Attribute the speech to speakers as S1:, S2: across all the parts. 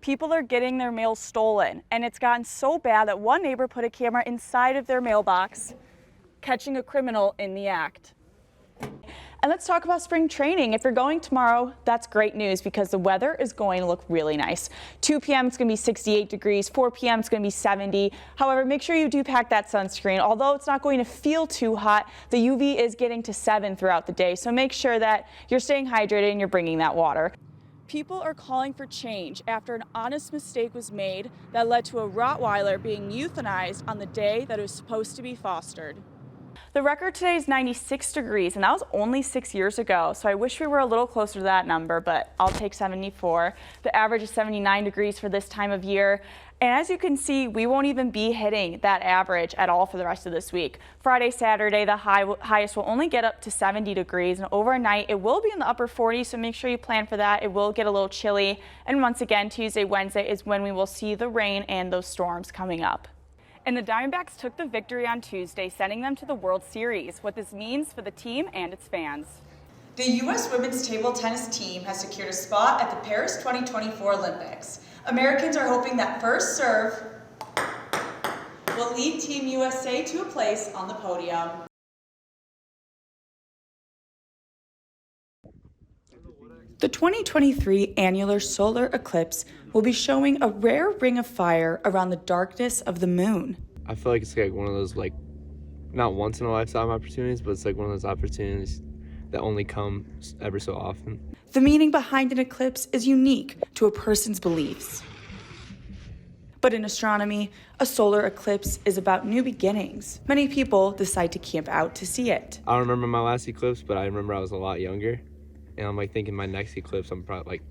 S1: People are getting their mail stolen, and it's gotten so bad that one neighbor put a camera inside of their mailbox, catching a criminal in the act. And let's talk about spring training. If you're going tomorrow, that's great news because the weather is going to look really nice. 2 p.m. it's going to be 68 degrees, 4 p.m. it's going to be 70. However, make sure you do pack that sunscreen. Although it's not going to feel too hot, the UV is getting to 7 throughout the day, so make sure that you're staying hydrated and you're bringing that water. People are calling for change after an honest mistake was made that led to a Rottweiler being euthanized on the day that it was supposed to be fostered. The record today is 96 degrees, and that was only 6 years ago, so I wish we were a little closer to that number, but I'll take 74. The average is 79 degrees for this time of year, and as you can see, we won't even be hitting that average at all for the rest of this week. Friday, Saturday, the highest will only get up to 70 degrees, and overnight it will be in the upper 40s, so make sure you plan for that. It will get a little chilly, and once again, Tuesday, Wednesday is when we will see the rain and those storms coming up. And the Diamondbacks took the victory on Tuesday, sending them to the World Series. What this means for the team and its fans.
S2: The U.S. women's table tennis team has secured a spot at the Paris 2024 Olympics. Americans are hoping that first serve will lead Team USA to a place on the podium. The 2023 annular solar eclipse will be showing a rare ring of fire around the darkness of the moon.
S3: I feel like it's like one of those, like, not once in a lifetime opportunities, but it's like one of those opportunities that only come ever so often.
S2: The meaning behind an eclipse is unique to a person's beliefs. But in astronomy, a solar eclipse is about new beginnings. Many people decide to camp out to see it.
S3: I don't remember my last eclipse, but I remember I was a lot younger. And I'm like thinking my next eclipse, I'm probably like,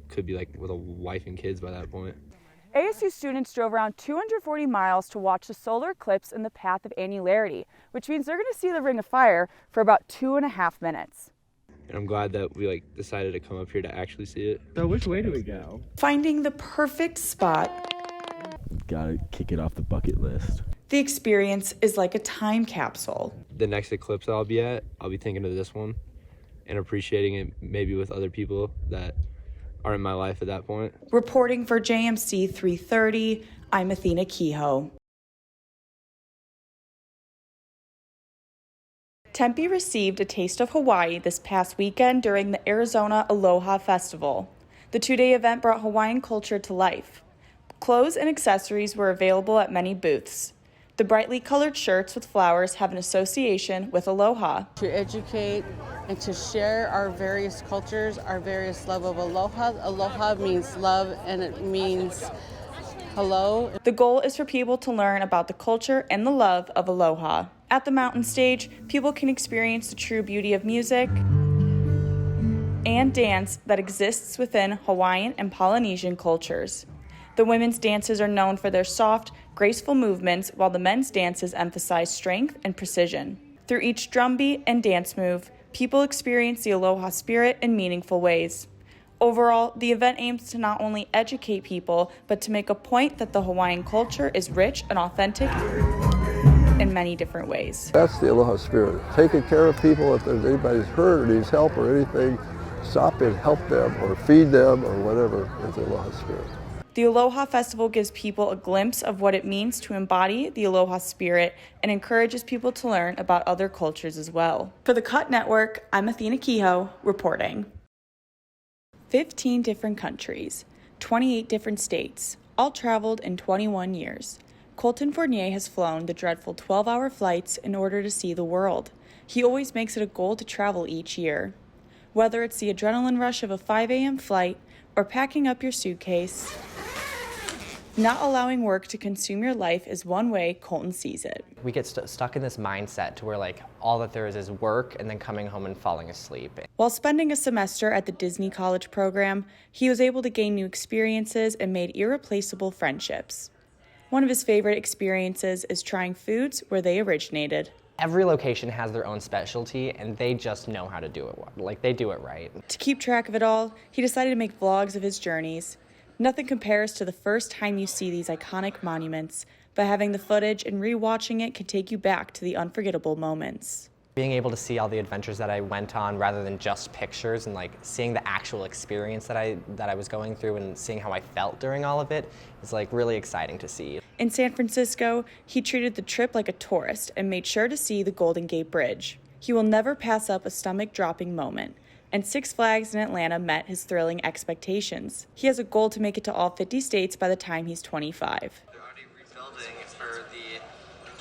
S3: could be like with a wife and kids by that point.
S1: ASU students drove around 240 miles to watch the solar eclipse in the path of annularity, which means they're going to see the ring of fire for about 2.5 minutes.
S3: And I'm glad that we like decided to come up here to actually see it.
S4: So which way do we go?
S2: Finding the perfect spot.
S4: Gotta kick it off the bucket list.
S2: The experience is like a time capsule.
S3: The next eclipse I'll be at, I'll be thinking of this one and appreciating it maybe with other people that are in my life at that point.
S2: Reporting for JMC 330, I'm Athena Kehoe. Tempe received a taste of Hawaii this past weekend during the Arizona Aloha Festival. The two-day event brought Hawaiian culture to life. Clothes and accessories were available at many booths. The brightly colored shirts with flowers have an association with aloha.
S5: To educate and to share our various cultures, our various love of aloha. Aloha means love and it means hello.
S2: The goal is for people to learn about the culture and the love of aloha. At the mountain stage, people can experience the true beauty of music and dance that exists within Hawaiian and Polynesian cultures. The women's dances are known for their soft, graceful movements, while the men's dances emphasize strength and precision. Through each drumbeat and dance move, people experience the aloha spirit in meaningful ways. Overall, the event aims to not only educate people, but to make a point that the Hawaiian culture is rich and authentic in many different ways.
S6: That's the aloha spirit. Taking care of people. If there's anybody's hurt or needs help or anything, stop and help them or feed them or whatever is the aloha spirit.
S2: The Aloha Festival gives people a glimpse of what it means to embody the aloha spirit and encourages people to learn about other cultures as well. For the Cut Network, I'm Athena Kehoe reporting. 15 different countries, 28 different states, all traveled in 21 years. Colton Fournier has flown the dreadful 12-hour flights in order to see the world. He always makes it a goal to travel each year. Whether it's the adrenaline rush of a 5 a.m. flight or packing up your suitcase, not allowing work to consume your life is one way Colton sees it.
S7: We get stuck in this mindset to where like all that there is work and then coming home and falling asleep.
S2: While spending a semester at the Disney College program, he was able to gain new experiences and made irreplaceable friendships. One of his favorite experiences is trying foods where they originated.
S7: Every location has their own specialty and they just know how to do it. Like they do it right.
S2: To keep track of it all, he decided to make vlogs of his journeys. Nothing compares to the first time you see these iconic monuments, but having the footage and rewatching it can take you back to the unforgettable moments.
S7: Being able to see all the adventures that I went on rather than just pictures, and like seeing the actual experience that I was going through and seeing how I felt during all of it is like really exciting to see.
S2: In San Francisco, he treated the trip like a tourist and made sure to see the Golden Gate Bridge. He will never pass up a stomach-dropping moment. And Six Flags in Atlanta met his thrilling expectations. He has a goal to make it to all 50 states by the time he's 25.
S8: They're already rebuilding for the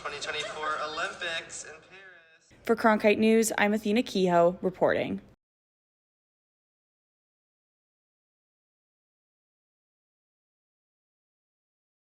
S8: 2024 Olympics in Paris.
S2: For Cronkite News, I'm Athena Kehoe reporting.